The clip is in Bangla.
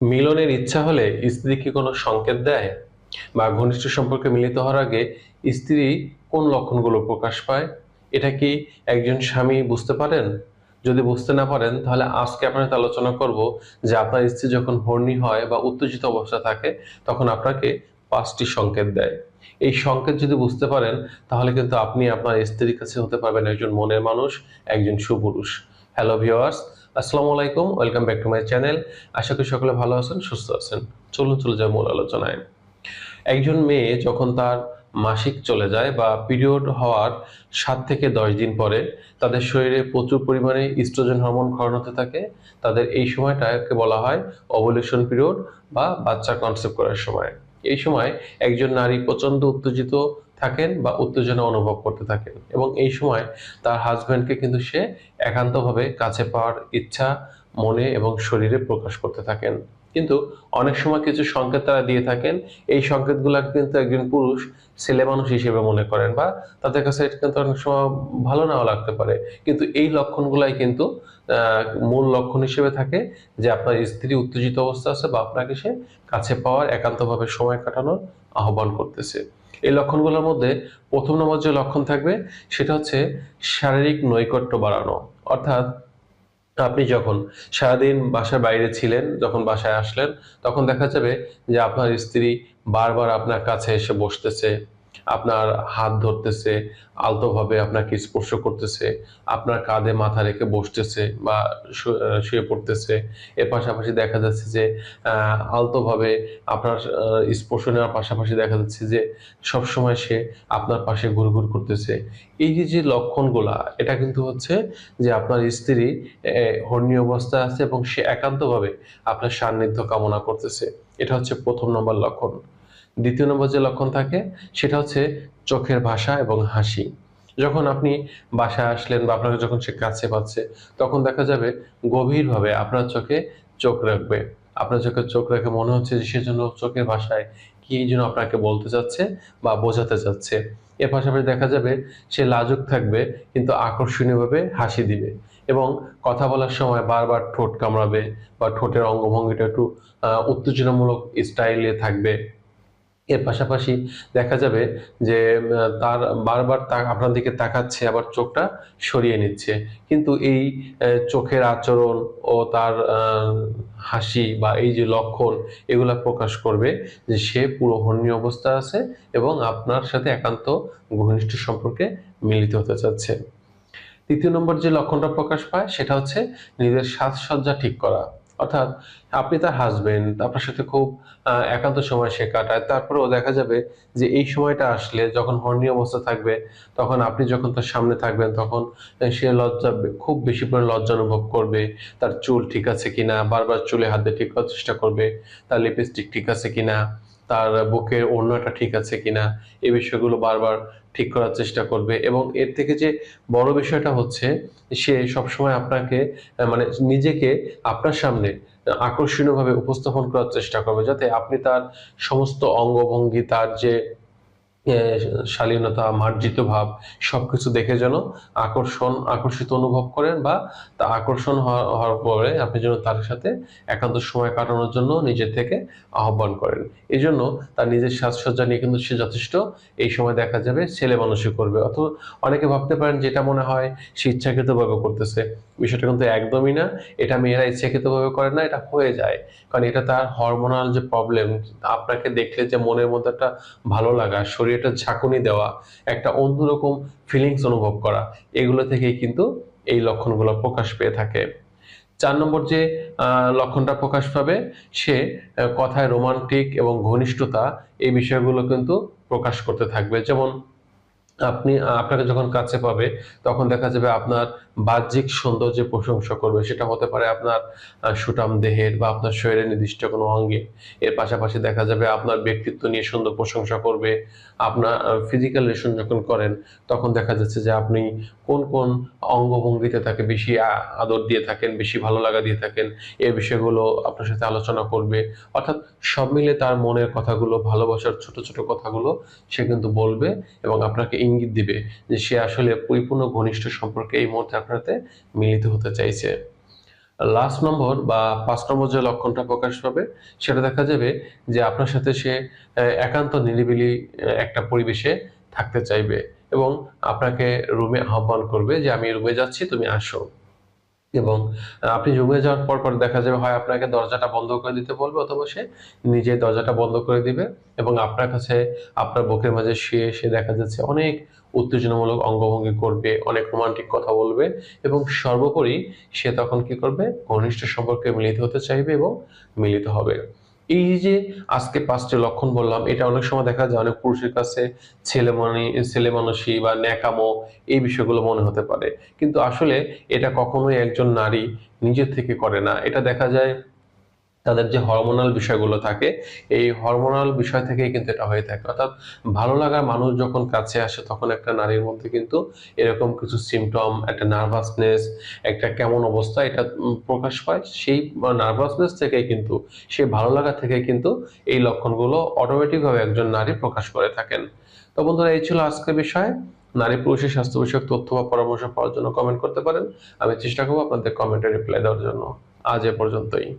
মিলনের ইচ্ছা হলে স্ত্রী কি কোনো সংকেত দেয়? বা ঘনিষ্ঠ সম্পর্কে মিলিত হওয়ার আগে স্ত্রী কোন লক্ষণগুলো প্রকাশ পায়? এটা কি একজন স্বামী বুঝতে পারেন? যদি বুঝতে না পারেন তাহলে আজকে আপনার সাথে আলোচনা করব যে আপনার স্ত্রী যখন হর্নি হয় বা উত্তেজিত অবস্থায় থাকে তখন আপনাকে ৫ টি সংকেত দেয়। এই সংকেত যদি বুঝতে পারেন তাহলে কিন্তু আপনি আপনার স্ত্রীর কাছে হতে পারবেন একজন মনের মানুষ, একজন সুপুরুষ। হ্যালো ভিউয়ার্স, আসসালামু আলাইকুম। Welcome back to my channel. আশা করি সকলে ভালো আছেন, সুস্থ আছেন। চলুন চলে যাই মূল আলোচনায়। একজন মেয়ে যখন তার মাসিক চলে যায় বা পিরিয়ড হওয়ার ৭ থেকে ১০ দিন পরে তাদের শরীরে প্রচুর পরিমাণে ইস্ট্রোজেন হরমোন ক্ষরণ হতে থাকে। তাদের এই সময়টাকে বলা হয় ওভুলেশন পিরিয়ড বা বাচ্চা কনসেপ্ট করার সময়। এই সময় একজন নারী প্রচণ্ড উত্তেজিত থাকেন বা উত্তেজনা অনুভব করতে থাকেন এবং এই সময় তার হাজব্যান্ডকে কিন্তু সে একান্তভাবে কাছে পাওয়ার ইচ্ছা মনে এবং শরীরে প্রকাশ করতে থাকেন। কিন্তু অনেক সময় কিছু সংকেত তারা দিয়ে থাকেন। এই সংকেতগুলা কিন্তু একজন পুরুষ ছেলেমানুষ হিসেবে মনে করেন বা তাদের কাছে এটা কিন্তু অনেক সময় ভালো নাও লাগতে পারে। কিন্তু এই লক্ষণগুলাই কিন্তু আ মূল লক্ষণ হিসেবে থাকে যে আপনার স্ত্রী উত্তেজিত অবস্থায় আছে বা আপনাকে সে কাছে পাওয়ার একান্তভাবে সময় কাটানোর আহ্বান করতেছে। এই লক্ষণগুলোর মধ্যে ১ম নম্বর যে লক্ষণ থাকবে সেটা হচ্ছে শারীরিক নৈকট্য বাড়ানো। অর্থাৎ আপনি যখন সারাদিন বাসার বাইরে ছিলেন, যখন বাসায় আসলেন, তখন দেখা যাবে যে আপনার স্ত্রী বারবার আপনার কাছে এসে বসতেছে, আপনার হাত ধরতেছে, আলতোভাবে আপনাকে স্পর্শ করতেছে, আপনার কাঁধে মাথা রেখে বসতেছে বা শুয়ে পড়তেছে। এর পাশাপাশি দেখা যাচ্ছে যে আলতোভাবে আপনার স্পর্শ নেওয়ার পাশাপাশি দেখা যাচ্ছে যে সবসময় সে আপনার পাশে ঘুরঘুর করতেছে। এই যে লক্ষণগুলা, এটা কিন্তু হচ্ছে যে আপনার স্ত্রী হর্নি অবস্থায় আছে এবং সে একান্তভাবে আপনার সান্নিধ্য কামনা করতেছে। এটা হচ্ছে ১ম নম্বর লক্ষণ। ২য় নম্বর যে লক্ষণ থাকে সেটা হচ্ছে চোখের ভাষা এবং হাসি। যখন আপনি বাসায় আসলেন বা আপনাকে যখন সে কাছে পাচ্ছে, তখন দেখা যাবে গভীরভাবে আপনার চোখে চোখ রাখবে। আপনার চোখে চোখ রেখে মনে হচ্ছে যে সে যেন চোখের ভাষায় কি যেন আপনাকে বলতে চাচ্ছে বা বোঝাতে চাচ্ছে। এর পাশাপাশি দেখা যাবে সে লাজুক থাকবে কিন্তু আকর্ষণীয়ভাবে হাসি দিবে এবং কথা বলার সময় বারবার ঠোঁট কামড়াবে বা ঠোঁটের অঙ্গভঙ্গিটা একটু উত্তেজনামূলক স্টাইলে থাকবে। এর পাশাপাশি দেখা যাবে যে তার বারবার আপনার দিকে তাকাচ্ছে আবার চোখটা সরিয়ে নিচ্ছে। কিন্তু এই চোখের আচরণ ও তার হাসি বা এই যে লক্ষণ এগুলা প্রকাশ করবে যে সে পুরো হন্যে অবস্থায় আছে এবং আপনার সাথে একান্ত ঘনিষ্ঠ সম্পর্কে মিলিত হতে চাচ্ছে। ৩য় নম্বর যে লক্ষণটা প্রকাশ পায় সেটা হচ্ছে নিজের সাজসজ্জা ঠিক করা। অর্থাৎ আপনি তার হাসব্যান্ড, আপনার সাথে খুব একান্ত সময় সে কাটায়। তারপরেও দেখা যাবে যে এই সময়টা আসলে যখন হর্নি অবস্থা থাকবে, তখন আপনি যখন তার সামনে থাকবেন তখন সে খুব বেশি পরিমাণে লজ্জা অনুভব করবে। তার চুল ঠিক আছে কিনা, বারবার চুলে হাত দিয়ে ঠিক করার চেষ্টা করবে। তার লিপস্টিক ঠিক আছে কিনা, তার বুকের ওড়নাটা ঠিক আছে কিনা, এই বিষয়গুলো বারবার ঠিক করার চেষ্টা করবে এবং এর থেকে যে বড় বিষয়টা হচ্ছে সে সবসময় আপনাকে মানে নিজেকে আপনার সামনে আকর্ষণীয়ভাবে উপস্থাপন করার চেষ্টা করবে যাতে আপনি তার সমস্ত অঙ্গভঙ্গি তার যে এ শালীনতা, মার্জিত ভাব সবকিছু দেখে যেন আকর্ষিত অনুভব করেন বা তা আকর্ষণ হওয়ার পরে আপনি যেন তার সাথে একান্ত সময় কাটানোর জন্য নিজে থেকে আহ্বান করেন। এজন্য তার নিজের সাজসজ্জা নিয়ে কিন্তু সে যথেষ্ট এই সময় দেখা যাবে ছেলেমানুষি করবে। অনেকে ভাবতে পারেন যে এটা মনে হয় সে ইচ্ছাকৃতভাবে করতেছে। বিষয়টা কিন্তু একদমই না। এটা মেয়েরা ইচ্ছাকৃতভাবে করে না, এটা হয়ে যায়। কারণ এটা তার হরমোনাল যে প্রবলেম, আপনাকে দেখলে যে মনের মধ্যে একটা ভালো লাগা, শরীরে ঝাঁকুনি দেওয়া, একটা অন্যরকম ফিলিংস অনুভব করা, এগুলো থেকেই কিন্তু এই লক্ষণগুলো প্রকাশ পেয়ে থাকে। ৪ নম্বর যে লক্ষণটা প্রকাশ পাবে, সে কথায় রোমান্টিক এবং ঘনিষ্ঠতা এই বিষয়গুলো কিন্তু প্রকাশ করতে থাকবে। যেমন আপনাকে যখন কাছে পাবে তখন দেখা যাবে আপনার বাহ্যিক সৌন্দর্যের প্রশংসা করবে। সেটা হতে পারে আপনার সুঠাম দেহের বা আপনার শরীরের নির্দিষ্ট কোনো অঙ্গে। এর পাশাপাশি দেখা যাবে আপনার ব্যক্তিত্ব নিয়ে সুন্দর প্রশংসা করবে। আপনার ফিজিক্যাল রিলেশন যখন করেন তখন দেখা যাচ্ছে যে আপনি কোন অঙ্গভঙ্গিতে তাকে বেশি আদর দিয়ে থাকেন, বেশি ভালো লাগা দিয়ে থাকেন, এই বিষয়গুলো আপনার সাথে আলোচনা করবে। অর্থাৎ সব মিলে তার মনের কথাগুলো, ভালোবাসার ছোট, ছোট কথাগুলো সে কিন্তু বলবে এবং আপনাকে ইঙ্গিত দিবে যে সে আসলে পরিপূর্ণ ঘনিষ্ঠ সম্পর্কে এই মুহূর্তে আপনার সাথে মিলিত হতে চাইছে। লাস্ট নম্বর বা ৫ নম্বর যে লক্ষণটা প্রকাশ পাবে সেটা দেখা যাবে যে আপনার সাথে সে একান্ত নিরিবিলি একটা পরিবেশে থাকতে চাইবে এবং আপনাকে রুমে আহ্বান করবে যে আমি রুমে যাচ্ছি, তুমি আসো। এবং আপনি রুমে যাওয়ার পর দেখা যাবে হয় আপনাকে দরজাটা বন্ধ করে দিতে বলবে অথবা সে নিজে দরজাটা বন্ধ করে দিবে এবং আপনার কাছে আপনার বুকের মাঝে শুয়ে সে দেখা যাচ্ছে অনেক উত্তেজনামূলক অঙ্গভঙ্গি করবে, অনেক রোমান্টিক কথা বলবে এবং সর্বোপরি সে তখন কি করবে? ঘনিষ্ঠ সম্পর্কে মিলিত হতে চাইবে এবং মিলিত হবে। এই যে আজকে ৫ টি লক্ষণ বললাম, এটা অনেক সময় দেখা যায় অনেক পুরুষের কাছে ছেলেমানুষি বা ন্যাকামো এই বিষয়গুলো মনে হতে পারে। কিন্তু আসলে এটা কখনোই একজন নারী নিজের থেকে করে না। এটা দেখা যায় তাদের যে হরমোনাল বিষয়গুলো থাকে, এই হরমোনাল বিষয় থেকেই কিন্তু এটা হয়ে থাকে। অর্থাৎ ভালো লাগার মানুষ যখন কাছে আসে তখন একটা নারীর মধ্যে কিন্তু এরকম কিছু সিম্পটম, একটা নার্ভাসনেস, একটা কেমন অবস্থা এটা প্রকাশ পায়। সেই নার্ভাসনেস থেকেই কিন্তু, সেই ভালো লাগা থেকেই কিন্তু এই লক্ষণগুলো অটোমেটিকভাবে একজন নারী প্রকাশ করে থাকেন। তো বন্ধুরা, এই ছিল আজকের বিষয়। নারী পুরুষের স্বাস্থ্য বিষয়ক তথ্য বা পরামর্শ পাওয়ার জন্য কমেন্ট করতে পারেন। আমি চেষ্টা করব আপনাদের কমেন্টে রিপ্লাই দেওয়ার জন্য। আজ এ পর্যন্তই।